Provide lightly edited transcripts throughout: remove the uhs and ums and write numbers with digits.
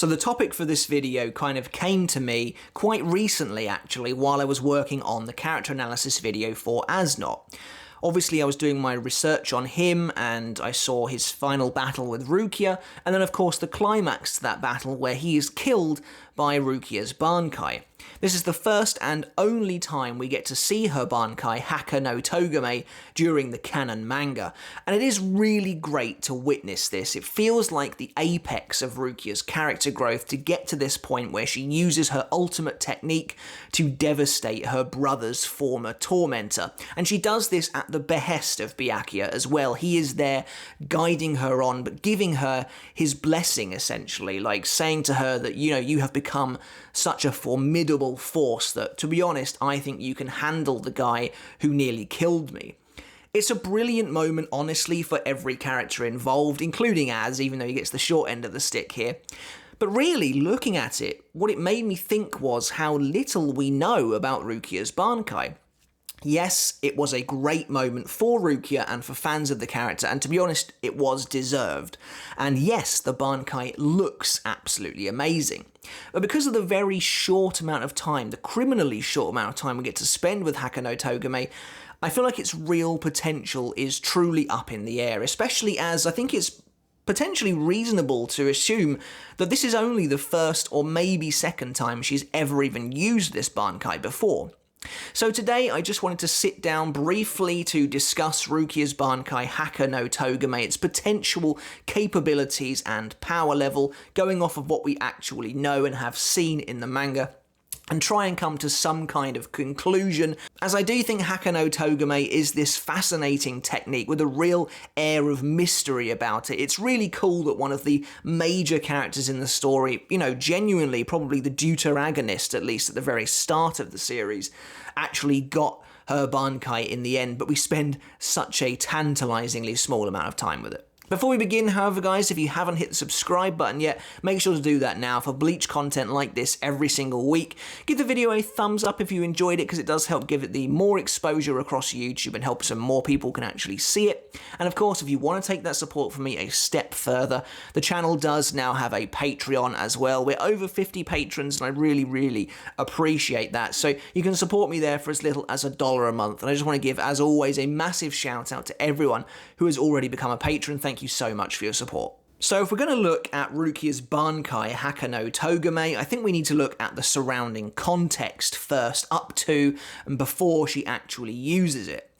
So the topic for this video kind of came to me quite recently actually, while I was working on the character analysis video for Äs Nödt. Obviously I was doing my research on him and I saw his final battle with Rukia, and then of course the climax to that battle where he is killed by Rukia's Bankai. This is the first and only time we get to see her Bankai, Haka no Togame, during the canon manga, and it is really great to witness this. It feels like the apex of Rukia's character growth to get to this point where she uses her ultimate technique to devastate her brother's former tormentor, and she does this at the behest of Byakuya as well. He is there guiding her on, but giving her his blessing essentially, like saying to her that, you know, you have become such a formidable force that, to be honest, I think you can handle the guy who nearly killed me. It's a brilliant moment, honestly, for every character involved, including Äs, even though he gets the short end of the stick here. But really, looking at it, what it made me think was how little we know about Rukia's Bankai. Yes, it was a great moment for Rukia and for fans of the character, and to be honest, it was deserved. And yes, the Bankai looks absolutely amazing. But because of the very short amount of time, the criminally short amount of time we get to spend with Haka no Togame, I feel like its real potential is truly up in the air, especially as I think it's potentially reasonable to assume that this is only the first or maybe second time she's ever even used this Bankai before. So today I just wanted to sit down briefly to discuss Rukia's Bankai Haka no Togame, its potential capabilities and power level, going off of what we actually know and have seen in the manga, and try and come to some kind of conclusion, as I do think Haka no Togame is this fascinating technique with a real air of mystery about it. It's really cool that one of the major characters in the story, you know, genuinely probably the deuteragonist, at least at the very start of the series, actually got her Bankai in the end, but we spend such a tantalizingly small amount of time with it. Before we begin, however, guys, if you haven't hit the subscribe button yet, make sure to do that now for Bleach content like this every single week. Give the video a thumbs up if you enjoyed it, because it does help give it the more exposure across YouTube and help some more people can actually see it. And of course, if you want to take that support from me a step further, the channel does now have a Patreon as well. We're over 50 patrons, and I really appreciate that. So you can support me there for as little as $1 a month. And I just want to give, as always, a massive shout out to everyone who has already become a patron. Thank you so much for your support. So if we're going to look at Rukia's Bankai Haka no Togame, I think we need to look at the surrounding context first, up to and before she actually uses it.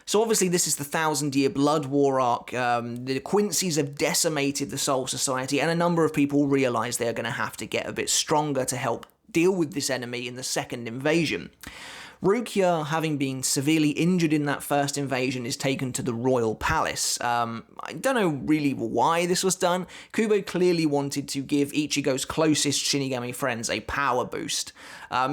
So obviously this is the 1,000-year Blood War arc. The Quincy's have decimated the Soul Society, and a number of people realise they're going to have to get a bit stronger to help deal with this enemy in the second invasion. Rukia, having been severely injured in that first invasion, is taken to the royal palace. I don't know really why this was done. Kubo clearly wanted to give Ichigo's closest Shinigami friends a power boost,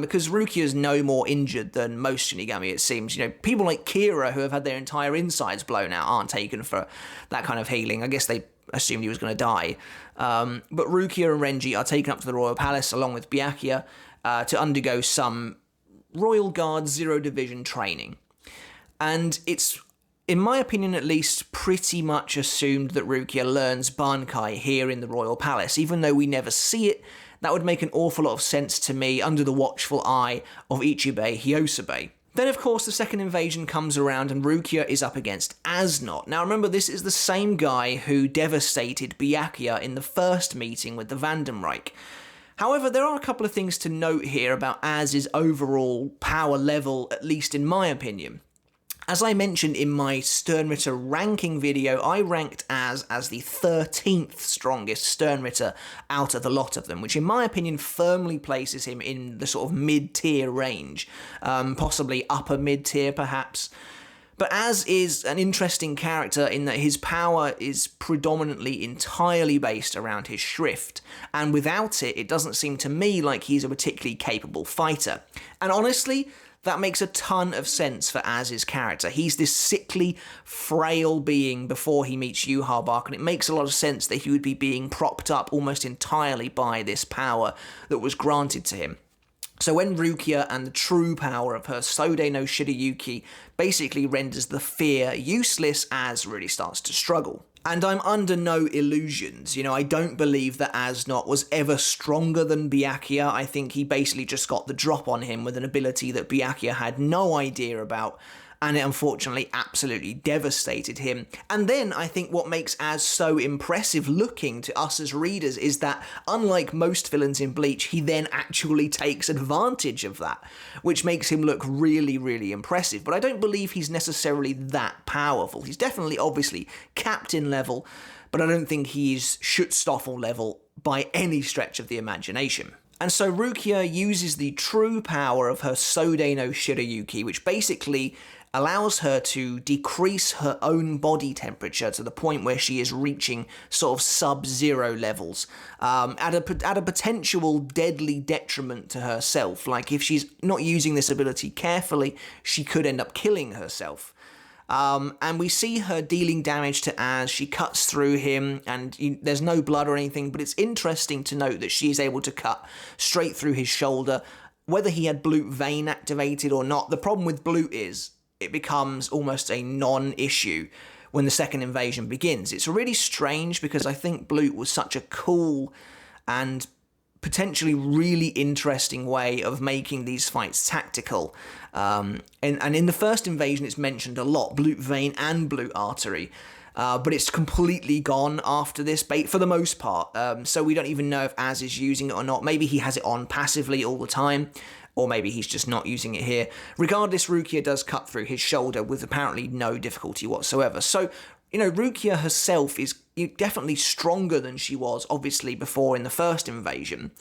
because Rukia's no more injured than most Shinigami, it seems. You know, people like Kira, who have had their entire insides blown out, aren't taken for that kind of healing. I guess they assumed he was going to die. But Rukia and Renji are taken up to the royal palace along with Byakuya to undergo some Royal Guard Zero Division training. And it's, in my opinion at least, pretty much assumed that Rukia learns Bankai here in the Royal Palace. Even though we never see it, that would make an awful lot of sense to me under the watchful eye of Ichibei Hyosabe. Then, of course, the second invasion comes around and Rukia is up against Äs Nödt. Now, remember, this is the same guy who devastated Byakuya in the first meeting with the Vandenreich. However, there are a couple of things to note here about Äs's overall power level, at least in my opinion. As I mentioned in my Sternritter ranking video, I ranked Äs as the 13th strongest Sternritter out of the lot of them, which in my opinion firmly places him in the sort of mid-tier range, possibly upper mid-tier perhaps. But Äs is an interesting character in that his power is predominantly entirely based around his shrift, and without it, it doesn't seem to me like he's a particularly capable fighter. And honestly, that makes a ton of sense for Äs's character. He's this sickly, frail being before he meets Yhwach, and it makes a lot of sense that he would be being propped up almost entirely by this power that was granted to him. So when Rukia and the true power of her Sode no Shirayuki basically renders the fear useless, Äs really starts to struggle. And I'm under no illusions, you know, I don't believe that Äs Nödt was ever stronger than Byakuya. I think he basically just got the drop on him with an ability that Byakuya had no idea about, and it unfortunately absolutely devastated him. And then I think what makes Äs so impressive looking to us as readers is that, unlike most villains in Bleach, he then actually takes advantage of that, which makes him look really, really impressive. But I don't believe he's necessarily that powerful. He's definitely, obviously, captain level, but I don't think he's Schutzstaffel level by any stretch of the imagination. And so Rukia uses the true power of her Sode no Shirayuki, which basically allows her to decrease her own body temperature to the point where she is reaching sort of sub-zero levels, at a potential deadly detriment to herself. Like, if she's not using this ability carefully, she could end up killing herself. And we see her dealing damage to Äs. She cuts through him, and there's no blood or anything, but it's interesting to note that she is able to cut straight through his shoulder, whether he had Blute Vein activated or not. The problem with Blute is it becomes almost a non-issue when the second invasion begins. It's really strange because I think Blute was such a cool and potentially really interesting way of making these fights tactical. And in the first invasion, it's mentioned a lot, Blute Vein and Blute Artery. But it's completely gone after this bait for the most part. So we don't even know if Äs is using it or not. Maybe he has it on passively all the time, or maybe he's just not using it here. Regardless, Rukia does cut through his shoulder with apparently no difficulty whatsoever. So, you know, Rukia herself is definitely stronger than she was, obviously, before in the first invasion.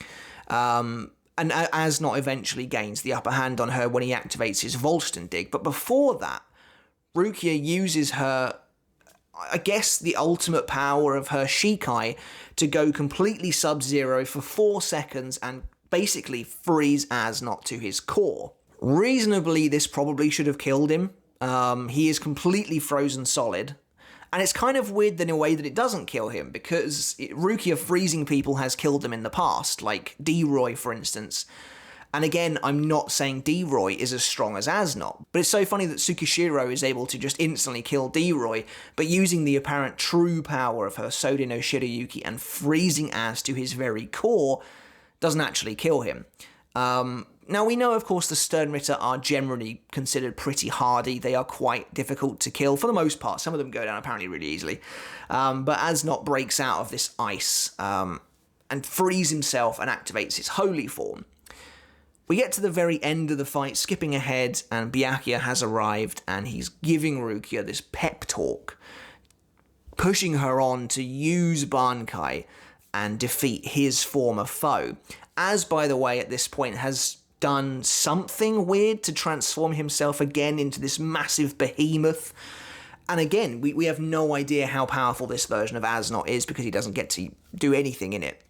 And Äs Nödt eventually gains the upper hand on her when he activates his Volston dig. But before that, Rukia uses her, I guess, the ultimate power of her Shikai to go completely sub-zero for 4 seconds and basically freeze Äs Nödt to his core. Reasonably, this probably should have killed him. He is completely frozen solid. And it's kind of weird in a way that it doesn't kill him, because Rukia freezing people has killed them in the past, like D-Roy, for instance. And again, I'm not saying D-Roy is as strong as Äs Nödt, but it's so funny that Tsukishiro is able to just instantly kill D-Roy, but using the apparent true power of her Sode no Shirayuki and freezing Äs to his very core doesn't actually kill him. Now, we know, of course, the Sternritter are generally considered pretty hardy. They are quite difficult to kill, for the most part. Some of them go down apparently really easily. But Äs Nödt breaks out of this ice and frees himself and activates his holy form. We get to the very end of the fight, skipping ahead, and Byakuya has arrived, and he's giving Rukia this pep talk, pushing her on to use Bankai and defeat his former foe. As, by the way, at this point has done something weird to transform himself again into this massive behemoth. And again, we have no idea how powerful this version of Äs Nödt is because he doesn't get to do anything in it.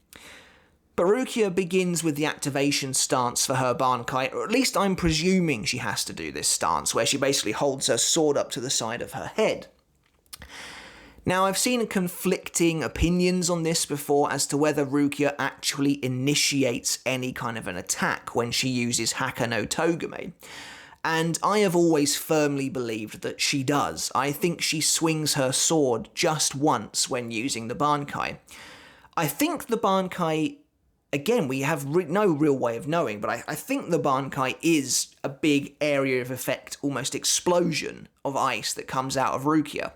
But Rukia begins with the activation stance for her Bankai, or at least I'm presuming she has to do this stance, where she basically holds her sword up to the side of her head. Now, I've seen conflicting opinions on this before as to whether Rukia actually initiates any kind of an attack when she uses Haka no Togame. And I have always firmly believed that she does. I think she swings her sword just once when using the Bankai. I think the Bankai, again, we have no real way of knowing, but I think the Bankai is a big area of effect, almost explosion of ice that comes out of Rukia.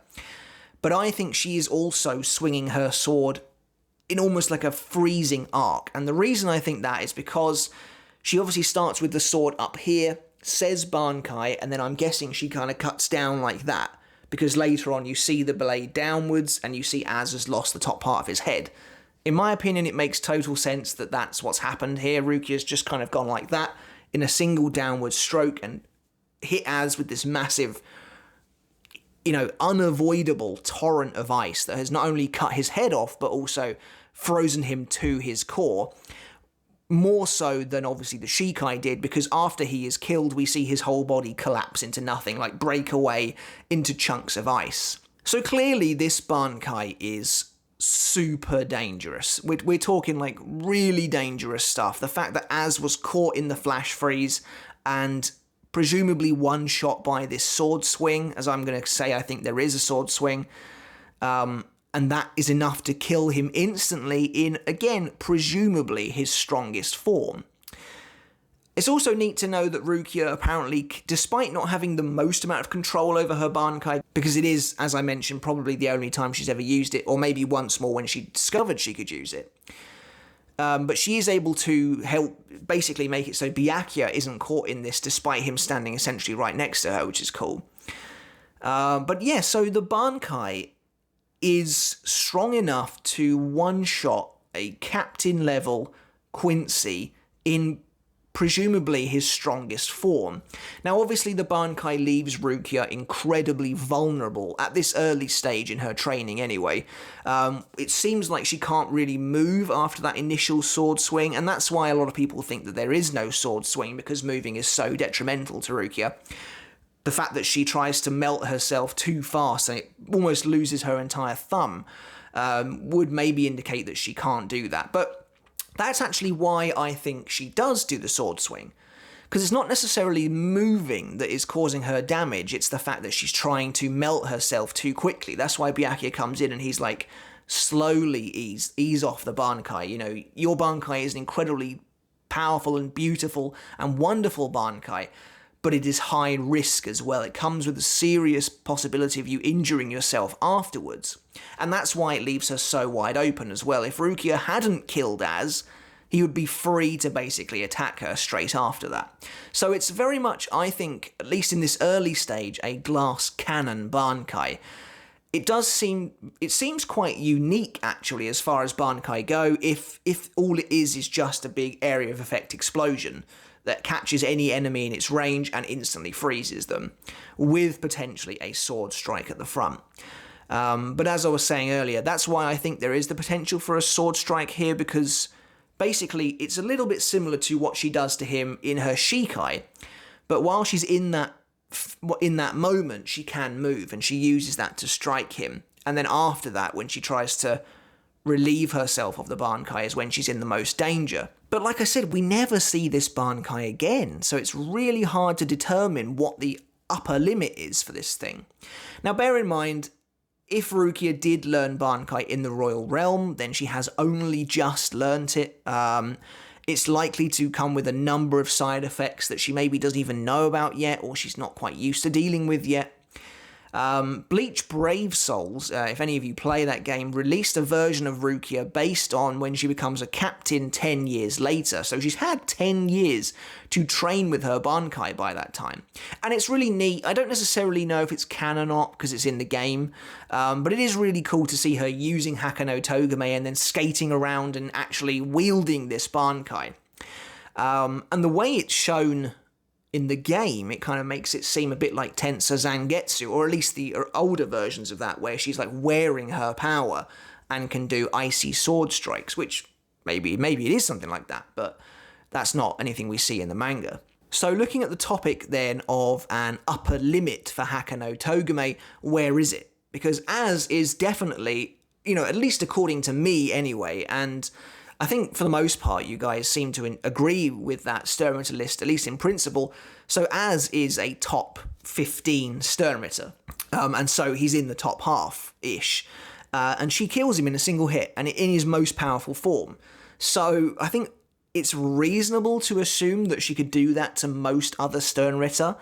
But I think she is also swinging her sword in almost like a freezing arc. And the reason I think that is because she obviously starts with the sword up here, says Bankai, and then I'm guessing she kind of cuts down like that. Because later on you see the blade downwards and you see Äs has lost the top part of his head. In my opinion, it makes total sense that that's what's happened here. Rukia's just kind of gone like that in a single downward stroke and hit Äs with this massive, you know, unavoidable torrent of ice that has not only cut his head off, but also frozen him to his core. More so than obviously the Shikai did, because after he is killed, we see his whole body collapse into nothing, like break away into chunks of ice. So clearly this Bankai is super dangerous. We're talking like really dangerous stuff. The fact that Äs was caught in the flash freeze and presumably one shot by this sword swing, as I'm going to say I think there is a sword swing, and that is enough to kill him instantly in, again, presumably his strongest form. It's also neat to know that Rukia apparently, despite not having the most amount of control over her Bankai, because it is, as I mentioned, probably the only time she's ever used it, or maybe once more when she discovered she could use it, but she is able to help basically make it so Byakuya isn't caught in this, despite him standing essentially right next to her, which is cool. But yeah, so the Bankai is strong enough to one-shot a captain-level Quincy in presumably his strongest form. Now, obviously, the Bankai leaves Rukia incredibly vulnerable at this early stage in her training anyway. It seems like she can't really move after that initial sword swing, and that's why a lot of people think that there is no sword swing, because moving is so detrimental to Rukia. The fact that she tries to melt herself too fast and it almost loses her entire thumb would maybe indicate that she can't do that. But that's actually why I think she does do the sword swing. Because it's not necessarily moving that is causing her damage, it's the fact that she's trying to melt herself too quickly. That's why Byakuya comes in and he's like, slowly ease off the Bankai. You know, your Bankai is an incredibly powerful and beautiful and wonderful Bankai, but it is high risk as well. It comes with a serious possibility of you injuring yourself afterwards. And that's why it leaves her so wide open as well. If Rukia hadn't killed Äs, he would be free to basically attack her straight after that. So it's very much, I think, at least in this early stage, a glass cannon Bankai. It seems quite unique actually as far as Bankai go, if all it is just a big area of effect explosion that catches any enemy in its range and instantly freezes them, with potentially a sword strike at the front. But as I was saying earlier, that's why I think there is the potential for a sword strike here, because basically it's a little bit similar to what she does to him in her Shikai, but while she's in that moment, she can move, and she uses that to strike him. And then after that, when she tries to relieve herself of the Bankai, is when she's in the most danger. But like I said, we never see this Bankai again, so it's really hard to determine what the upper limit is for this thing. Now bear in mind, if Rukia did learn Bankai in the Royal Realm, then she has only just learnt it. It's likely to come with a number of side effects that she maybe doesn't even know about yet, or she's not quite used to dealing with yet. Bleach Brave Souls, if any of you play that game, released a version of Rukia based on when she becomes a captain 10 years later. So she's had 10 years to train with her Bankai by that time. And it's really neat. I don't necessarily know if it's canon or not because it's in the game, but it is really cool to see her using Hakano Togame and then skating around and actually wielding this Bankai. And the way it's shown in the game, it kind of makes it seem a bit like Tensa Zangetsu, or at least the older versions of that, where she's like wearing her power and can do icy sword strikes, which maybe it is something like that, but that's not anything we see in the manga. So looking at the topic then of an upper limit for Hakano Togame, where is it? Because Äs is definitely, you know, at least according to me anyway, and I think for the most part you guys seem to agree with that Sturmritter list, at least in principle. So Äs is a top 15 Sturmritter, and so he's in the top half-ish. And she kills him in a single hit, and in his most powerful form. So I think it's reasonable to assume that she could do that to most other Sturmritter.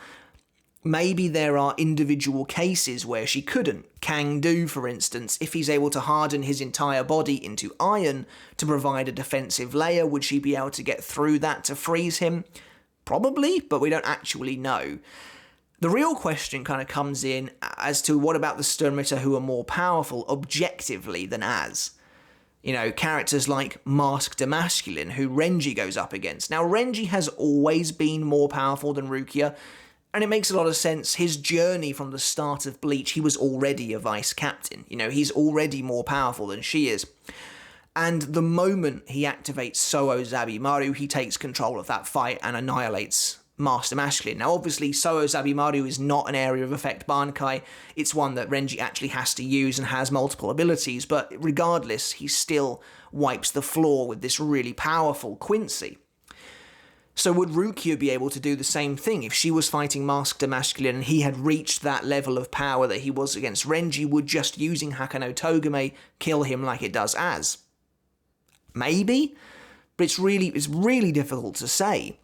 Maybe there are individual cases where she couldn't. Kang-Do, for instance, if he's able to harden his entire body into iron to provide a defensive layer, would she be able to get through that to freeze him? Probably, but we don't actually know. The real question kind of comes in as to what about the Sturmritter who are more powerful objectively than Äs? You know, characters like Masked Masculine, who Renji goes up against. Now, Renji has always been more powerful than Rukia, and it makes a lot of sense. His journey from the start of Bleach, he was already a vice captain. You know, he's already more powerful than she is. And the moment he activates Soho Zabimaru, he takes control of that fight and annihilates Master Masculine. Now, obviously, Soho Zabimaru is not an area of effect Bankai. It's one that Renji actually has to use and has multiple abilities, but regardless, he still wipes the floor with this really powerful Quincy. So would Rukia be able to do the same thing? If she was fighting Masked Masculine and he had reached that level of power that he was against Renji, would just using Hakano Togame kill him like it does Äs? Maybe? But it's really difficult to say.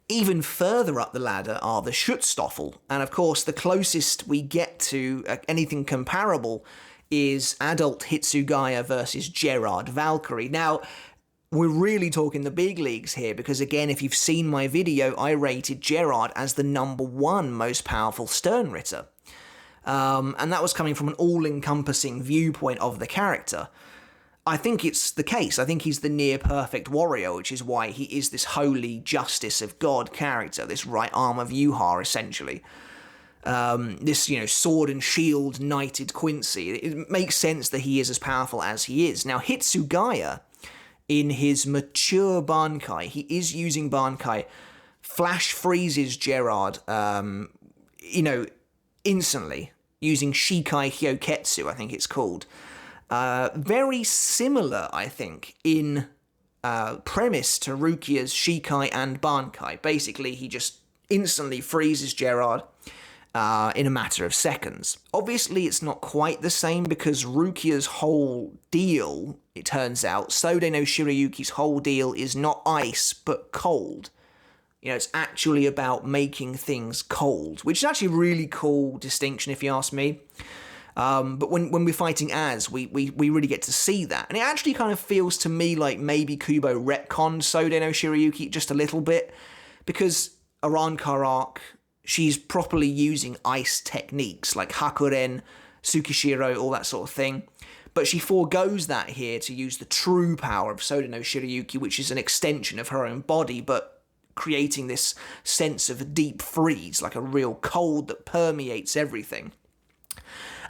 Even further up the ladder are the Schutzstaffel, and of course the closest we get to anything comparable is adult Hitsugaya versus Gerard Valkyrie. Now, we're really talking the big leagues here, because again, if you've seen my video, I rated Gerard as the #1 most powerful Sternritter. And that was coming from an all-encompassing viewpoint of the character. I think it's the case. I think he's the near-perfect warrior, which is why he is this holy justice of God character, this right arm of Yuha, essentially. This, sword and shield knighted Quincy. It makes sense that he is as powerful as he is. Now, Hitsugaya, in his mature Bankai, he is using Bankai, flash freezes Gerard, instantly, using Shikai Hyoketsu, I think it's called. Very similar, I think, in premise to Rukia's Shikai and Bankai. Basically, he just instantly freezes Gerard in a matter of seconds. Obviously, it's not quite the same, because Rukia's whole deal, it turns out, Sode no Shirayuki's whole deal is not ice, but cold. It's actually about making things cold, which is actually a really cool distinction, if you ask me. But when we're fighting Äs, we really get to see that. And it actually kind of feels to me like maybe Kubo retconned Sode no Shirayuki just a little bit, because Arrancar arc, she's properly using ice techniques like Hakuren, Tsukishiro, all that sort of thing. But she forgoes that here to use the true power of Sode no Shirayuki, which is an extension of her own body, but creating this sense of deep freeze, like a real cold that permeates everything.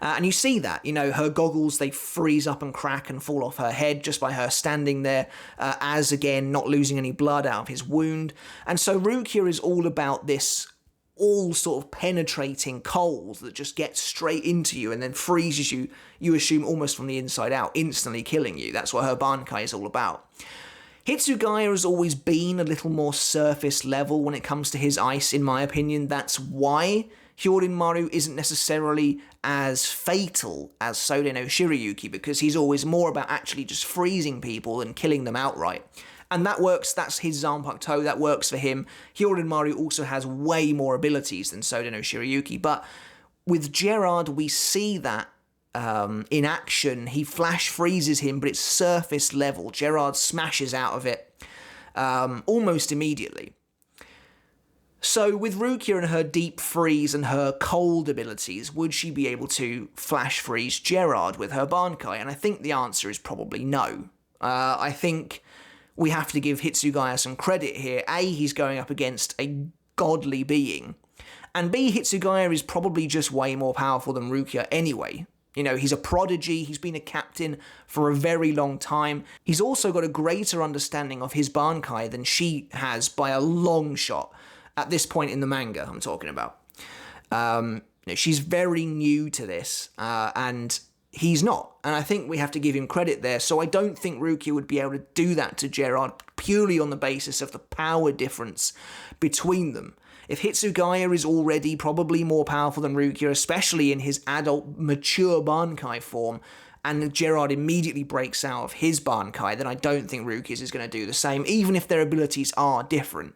And you see that, her goggles, they freeze up and crack and fall off her head just by her standing there, Äs, again, not losing any blood out of his wound. And so Rukia is all about this all sort of penetrating cold that just gets straight into you and then freezes you, you assume almost from the inside out, instantly killing you. That's what her Bankai is all about. Hitsugaya has always been a little more surface level when it comes to his ice, in my opinion. That's why Hyorin Maru isn't necessarily as fatal as Sode no Shirayuki, because he's always more about actually just freezing people and killing them outright. And that works, that's his Zanpakuto, that works for him. Hyorin Maru also has way more abilities than Sode no Shirayuki, but with Gerard, we see that in action. He flash freezes him, but it's surface level. Gerard smashes out of it almost immediately. So with Rukia and her deep freeze and her cold abilities, would she be able to flash freeze Gerard with her Bankai? And I think the answer is probably no. I think we have to give Hitsugaya some credit here. A, he's going up against a godly being. And B, Hitsugaya is probably just way more powerful than Rukia anyway. He's a prodigy, he's been a captain for a very long time. He's also got a greater understanding of his Bankai than she has by a long shot. At this point in the manga, I'm talking about. She's very new to this, and he's not. And I think we have to give him credit there. So I don't think Rukia would be able to do that to Gerard purely on the basis of the power difference between them. If Hitsugaya is already probably more powerful than Rukia, especially in his adult, mature Bankai form, and Gerard immediately breaks out of his Bankai, then I don't think Rukia's is going to do the same, even if their abilities are different.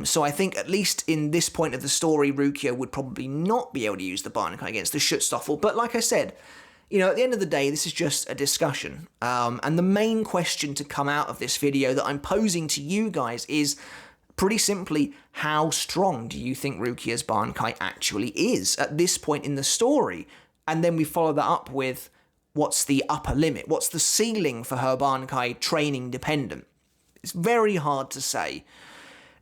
So I think at least in this point of the story, Rukia would probably not be able to use the Bankai against the Schutzstaffel. But like I said, at the end of the day, this is just a discussion. And the main question to come out of this video that I'm posing to you guys is, pretty simply, how strong do you think Rukia's Bankai actually is at this point in the story? And then we follow that up with, what's the upper limit? What's the ceiling for her Bankai training dependent? It's very hard to say.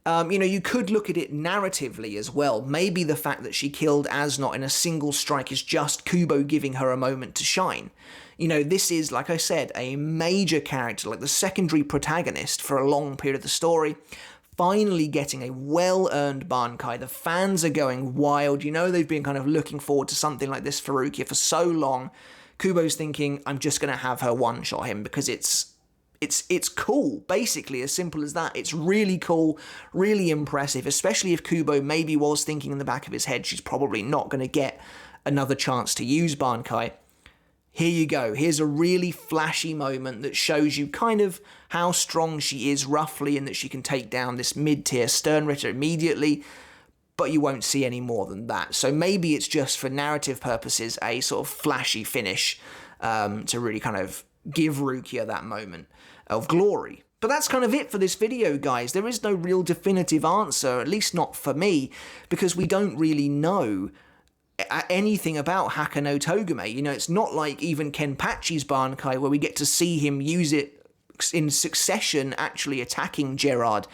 You could look at it narratively as well. Maybe the fact that she killed Äs Nödt in a single strike is just Kubo giving her a moment to shine. This is, like I said, a major character, like the secondary protagonist for a long period of the story, finally getting a well-earned Bankai. The fans are going wild. They've been kind of looking forward to something like this for Rukia for so long. Kubo's thinking, I'm just going to have her one-shot him because it's it's cool, basically, as simple as that. It's really cool, really impressive, especially if Kubo maybe was thinking in the back of his head she's probably not going to get another chance to use Bankai. Here you go. Here's a really flashy moment that shows you kind of how strong she is roughly, and that she can take down this mid-tier Sternritter immediately, but you won't see any more than that. So maybe it's just for narrative purposes a sort of flashy finish to really kind of give Rukia that moment of glory. But that's kind of it for this video, guys. There is no real definitive answer, at least not for me, because we don't really know anything about Hakano Togame. You know, it's not like even Kenpachi's Bankai, where we get to see him use it in succession, actually attacking Gerard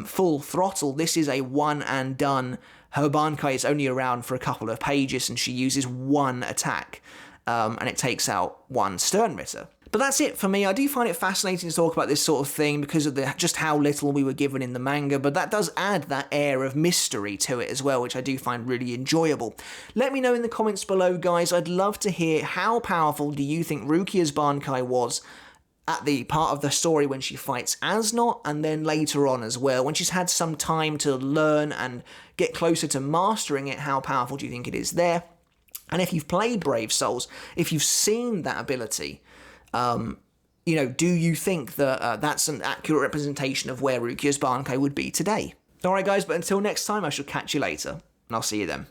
full throttle. This is a one and done. Her Bankai is only around for a couple of pages, and she uses one attack, and it takes out one Sternritter. But that's it for me. I do find it fascinating to talk about this sort of thing because of just how little we were given in the manga, but that does add that air of mystery to it as well, which I do find really enjoyable. Let me know in the comments below, guys. I'd love to hear how powerful do you think Rukia's Bankai was at the part of the story when she fights Äs Nödt, and then later on as well, when she's had some time to learn and get closer to mastering it. How powerful do you think it is there? And if you've played Brave Souls, if you've seen that ability, you know, do you think that that's an accurate representation of where Rukia's Bankai would be today? Alright guys, but until next time, I shall catch you later, and I'll see you then.